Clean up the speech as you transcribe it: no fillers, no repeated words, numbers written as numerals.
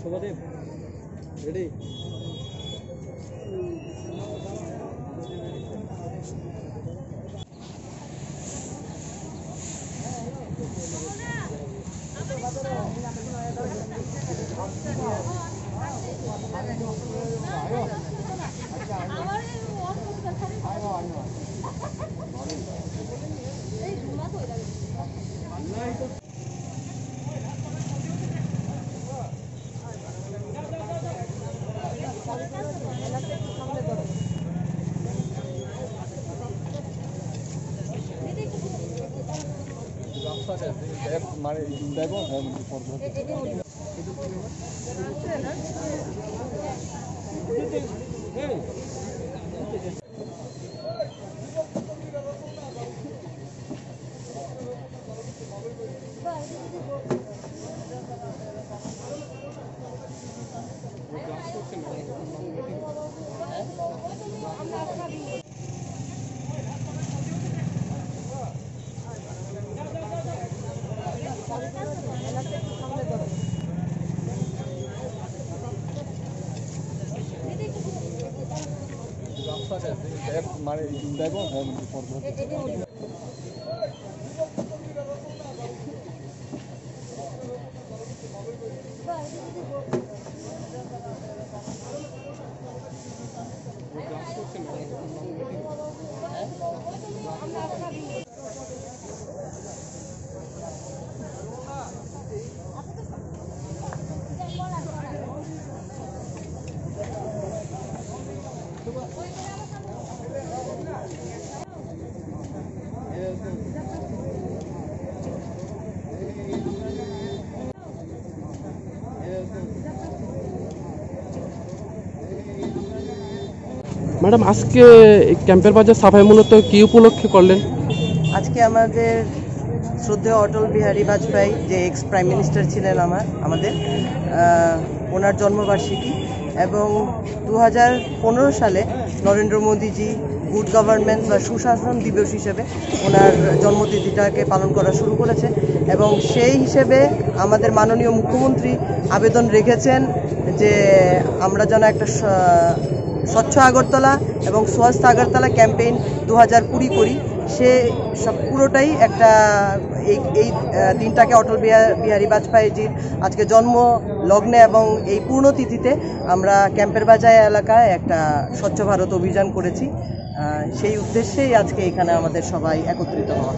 Subhadip ready. Madam, আজকে ক্যাম্পের বাজার সাফাই মূলত কি উপলক্ষে করলেন? আজকে আমাদের শ্রদ্ধেয় অটল বিহারী বাজপেয়ী, যে এক্স প্রাইম মিনিস্টার ছিলেন আমাদের, ওনার জন্মবার্ষিকী, এবং 2015 সালে নরেন্দ্র মোদীজি গুড গভর্নমেন্ট বা সুশাসন দিবস হিসেবে ওনার জন্মতিথিটাকে পালন করা শুরু করেছে। এবং সেই হিসেবে আমাদের মাননীয় মুখ্যমন্ত্রী আবেদন রেখেছেন যে আমরা যেন একটা স্বচ্ছ আগরতলা এবং স্বস্থ আগরতলা ক্যাম্পেইন 2020 করি। সে সব পুরোটাই একটা এই দিনটাকে অটল বিহারী বাজপেয়ীজির আজকে জন্ম লগ্নে এবং এই পূর্ণতিথিতে আমরা ক্যাম্পের বাজার এলাকায় একটা স্বচ্ছ ভারত অভিযান করেছি। সেই উদ্দেশ্যেই আজকে এখানে আমাদের সবাই একত্রিত হওয়া।